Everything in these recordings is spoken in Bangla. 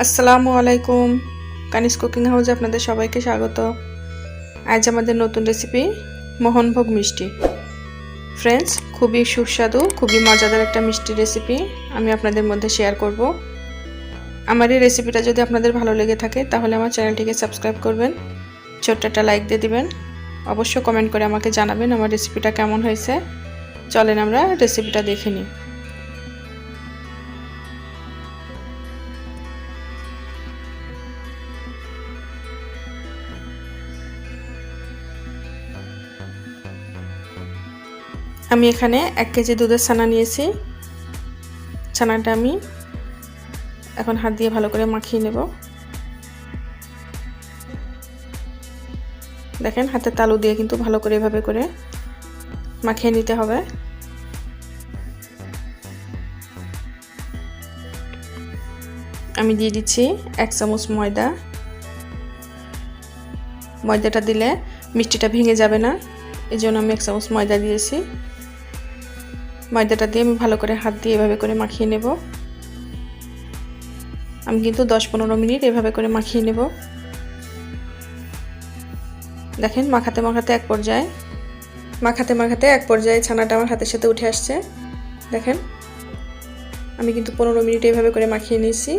আসসালামু আলাইকুম। কানিজ কুকিং হাউসে আপনাদের সবাইকে স্বাগত। আজ আমাদের নতুন রেসিপি মোহন ভোগ মিষ্টি। ফ্রেন্ডস, খুবই সুস্বাদু, খুবই মজাদার একটা মিষ্টি রেসিপি আমি আপনাদের মধ্যে শেয়ার করব। আমার এই রেসিপিটা যদি আপনাদের ভালো লেগে থাকে তাহলে আমার চ্যানেলটিকে সাবস্ক্রাইব করবেন, ছোট্ট একটা লাইক দিয়ে দিবেন, অবশ্য কমেন্ট করে আমাকে জানাবেন আমার রেসিপিটা কেমন হয়েছে। চলেন আমরা রেসিপিটা দেখে নিই। আমি এখানে 1 কেজি দুধের ছানা নিয়েছি। ছানাটা আমি এখন হাত দিয়ে ভালো করে মাখিয়ে নেব। দেখেন, হাতে তালু দিয়ে কিন্তু ভালো করে এভাবে করে মাখিয়ে নিতে হবে। আমি দিয়ে দিচ্ছি 1 চামচ ময়দা। ময়দাটা দিলে মিষ্টিটা ভেঙে যাবে না, এই জন্য আমি 1 চামচ ময়দা দিয়েছি। ময়দাটা দিয়ে আমি ভালো করে হাত দিয়ে এভাবে করে মাখিয়ে নেব। আমি কিন্তু 10-15 মিনিট এভাবে করে মাখিয়ে নেব। দেখেন, মাখাতে মাখাতে এক পর্যায়ে ছানাটা আমার হাতের সাথে উঠে আসছে। দেখেন, আমি কিন্তু 15 মিনিট এভাবে করে মাখিয়ে নিয়েছি।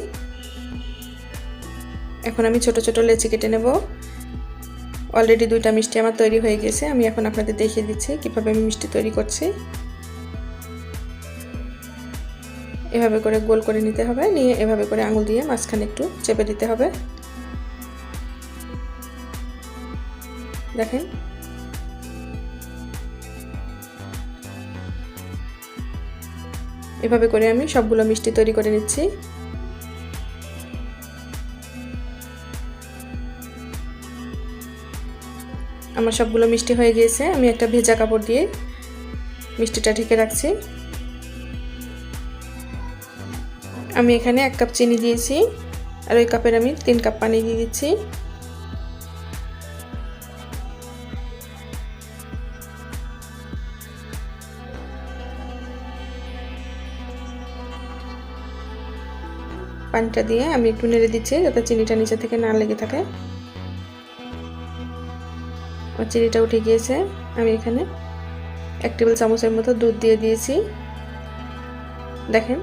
এখন আমি ছোট ছোট লেচি কেটে নেব। অলরেডি 2টা মিষ্টি আমার তৈরি হয়ে গেছে। আমি এখন আপনাদের দেখিয়ে দিচ্ছি কিভাবে আমি মিষ্টি তৈরি করছি। এভাবে করে গোল করে নিতে হবে, নিয়ে এভাবে করে আঙুল দিয়ে মাঝখানে একটু চেপে দিতে হবে। দেখেন, এভাবে করে আমি সবগুলো মিষ্টি তৈরি করে নিচ্ছি। আমার সবগুলো মিষ্টি হয়ে গিয়েছে। আমি একটা ভেজা কাপড় দিয়ে মিষ্টিটা ঢেকে রাখছি। আমি এখানে 1 কাপ চিনি দিয়েছি, আর ওই কাপের আমি 3 কাপ পানি দিয়ে দিচ্ছি। পানিটা দিয়ে আমি একটু নেড়ে দিচ্ছি যাতে চিনিটা নিচে থেকে না লেগে থাকে। আর চিনিটা উঠে গিয়েছে। আমি এখানে 1 টেবিল চামচের মতো দুধ দিয়ে দিয়েছি। দেখেন,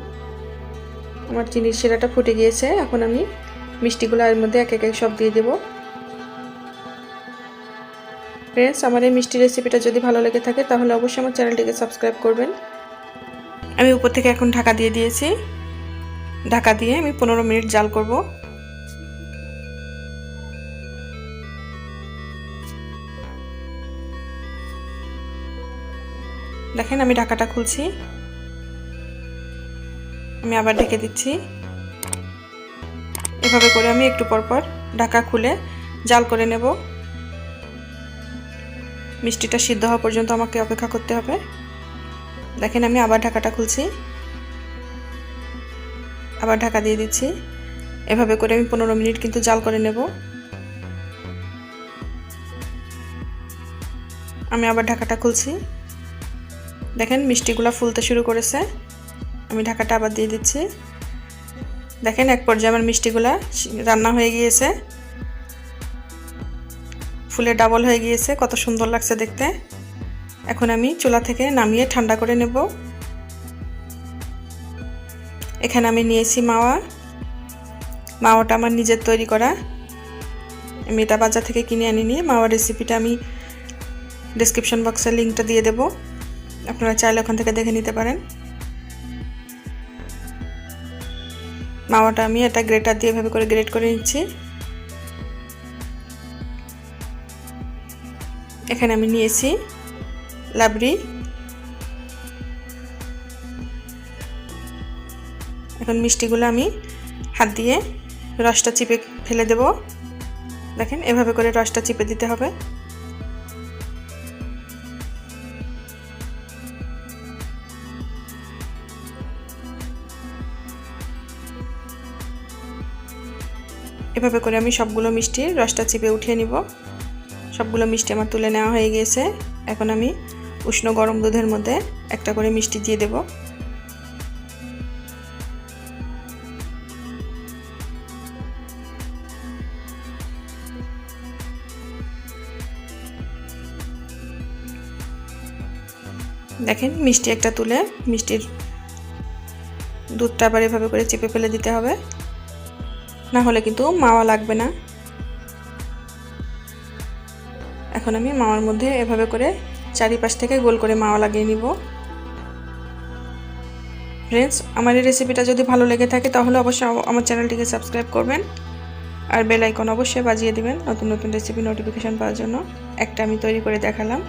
আমার চিনির শিরাটা ফুটে গিয়েছে। এখন আমি মিষ্টিগুলো এর মধ্যে এক এক সব দিয়ে দেব। ফ্রেন্ডস, আমার এই মিষ্টি রেসিপিটা যদি ভালো লেগে থাকে তাহলে অবশ্যই আমার চ্যানেলটিকে সাবস্ক্রাইব করবেন। আমি উপর থেকে এখন ঢাকা দিয়ে দিয়েছি। ঢাকা দিয়ে আমি 15 মিনিট জাল করব। দেখেন, আমি ঢাকাটা খুলছি। আমি আবার ঢেকে দিচ্ছি। এভাবে করে আমি একটু পর পর ঢাকা খুলে জাল করে নেব। মিষ্টিটা সিদ্ধ হওয়া পর্যন্ত আমাকে অপেক্ষা করতে হবে। দেখেন, আমি আবার ঢাকাটা খুলছি, আবার ঢাকা দিয়ে দিচ্ছি। এভাবে করে আমি 15 মিনিট কিন্তু জাল করে নেব। আমি আবার ঢাকাটা খুলছি। দেখেন, মিষ্টিগুলো ফুলতে শুরু করেছে। আমি ঢাকাটা আবার দিয়ে দিচ্ছি। দেখেন, এক পর্যায়ে আমার মিষ্টিগুলা রান্না হয়ে গিয়েছে, ফুলে ডাবল হয়ে গিয়েছে। কত সুন্দর লাগছে দেখতে। এখন আমি চুলা থেকে নামিয়ে ঠান্ডা করে নেব। এখানে আমি নিয়েছি মাওয়াটা আমার নিজের তৈরি করা। আমি এটা বাজার থেকে কিনে আনিনি। মাওয়ার রেসিপিটা আমি ডেসক্রিপশন বক্সে লিঙ্কটা দিয়ে দেব, আপনারা চাইলে ওখান থেকে দেখে নিতে পারেন। মাওয়াটা আমি এটা গ্রেটার দিয়ে এভাবে করে গ্রেট করে নিচ্ছি। এখানে আমি নিয়েছি লাবড়ি। এখন মিষ্টিগুলো আমি হাত দিয়ে রসটা চিপে ফেলে দেব। দেখেন, এভাবে করে রসটা চিপে দিতে হবে। এভাবে করে আমি সবগুলো মিষ্টির রসটা চিপে উঠিয়ে নিব। সবগুলো মিষ্টি আমার তুলে নেওয়া হয়ে গিয়েছে। এখন আমি উষ্ণ গরম দুধের মধ্যে একটা করে মিষ্টি দিয়ে দেব। দেখেন মিষ্টি একটা তুলে মিষ্টির দুধটা আবার এভাবে করে চেপে ফেলে দিতে হবে, না হলে কিন্তু মাওয়া লাগবে না। এখন আমি মাওয়ার মধ্যে এভাবে করে চারিপাশ থেকে গোল করে মাওয়া লাগিয়ে নিব। ফ্রেন্ডস, আমার এই রেসিপিটা যদি ভালো লেগে থাকে তাহলে অবশ্যই আমার চ্যানেলটিকে সাবস্ক্রাইব করবেন আর বেল আইকন অবশ্যই বাজিয়ে দিবেন নতুন নতুন রেসিপি নোটিফিকেশন পাওয়ার জন্য। একটা আমি তৈরি করে দেখালাম।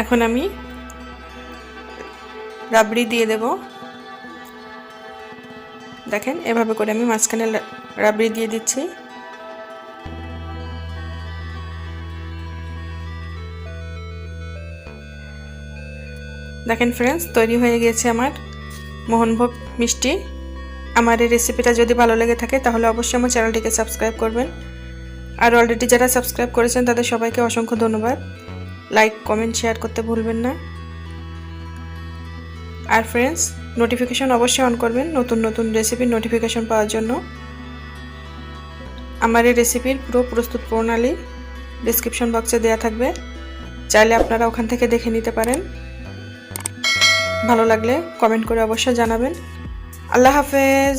এখন আমি রাবড়ি দিয়ে দেব। দেখেন এভাবে করে আমি মাঝখানে রাবড়ি দিয়ে দিচ্ছি। দেখেন ফ্রেন্ডস, তৈরি হয়ে গিয়েছে আমার মোহনভোগ মিষ্টি। আমার এই রেসিপিটা যদি ভালো লেগে থাকে তাহলে অবশ্যই আমার চ্যানেলটিকে সাবস্ক্রাইব করবেন। আর অলরেডি যারা সাবস্ক্রাইব করেছেন তাদের সবাইকে অসংখ্য ধন্যবাদ। লাইক কমেন্ট শেয়ার করতে ভুলবেন না। আর ফ্রেন্ডস, নোটিফিকেশন অবশ্যই অন করবেন নতুন নতুন রেসিপির নোটিফিকেশন পাওয়ার জন্য। আমার এই রেসিপির পুরো প্রস্তুত প্রণালী ডেসক্রিপশন বক্সে দেওয়া থাকবে, চাইলে আপনারা ওখান থেকে দেখে নিতে পারেন। ভালো লাগলে কমেন্ট করে অবশ্যই জানাবেন। আল্লাহ হাফেজ।